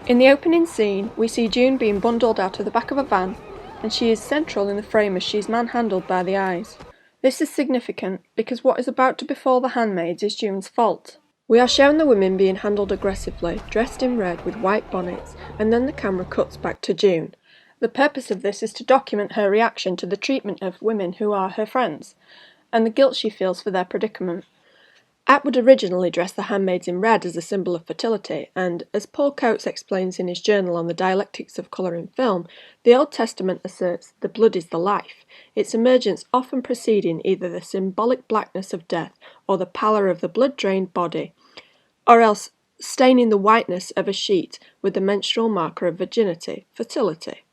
In the opening scene, we see June being bundled out of the back of a van, and she is central in the frame as she is manhandled by the eyes. This is significant because what is about to befall the handmaids is June's fault. We are shown the women being handled aggressively, dressed in red with white bonnets, and then the camera cuts back to June. The purpose of this is to document her reaction to the treatment of women who are her friends, and the guilt she feels for their predicament. Atwood originally dressed the handmaids in red as a symbol of fertility, and, as Paul Coates explains in his journal on the dialectics of colour in film, the Old Testament asserts the blood is the life, its emergence often preceding either the symbolic blackness of death or the pallor of the blood-drained body, or else staining the whiteness of a sheet with the menstrual marker of virginity, fertility.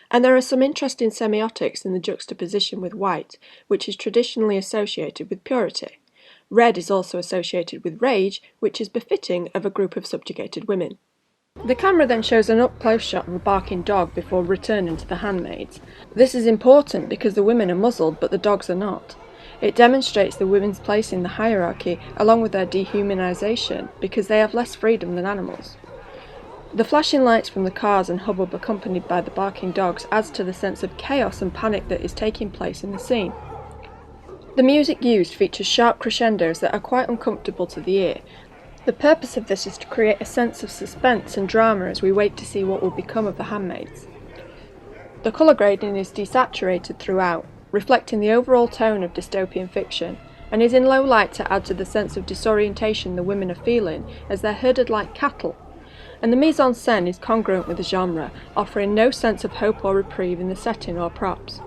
And there are some interesting semiotics in the juxtaposition with white, which is traditionally associated with purity. Red is also associated with rage, which is befitting of a group of subjugated women. The camera then shows an up-close shot of a barking dog before returning to the handmaids. This is important because the women are muzzled but the dogs are not. It demonstrates the women's place in the hierarchy along with their dehumanization because they have less freedom than animals. The flashing lights from the cars and hubbub accompanied by the barking dogs adds to the sense of chaos and panic that is taking place in the scene. The music used features sharp crescendos that are quite uncomfortable to the ear. The purpose of this is to create a sense of suspense and drama as we wait to see what will become of the handmaids. The colour grading is desaturated throughout, reflecting the overall tone of dystopian fiction, and is in low light to add to the sense of disorientation the women are feeling as they're herded like cattle. And the mise-en-scène is congruent with the genre, offering no sense of hope or reprieve in the setting or props.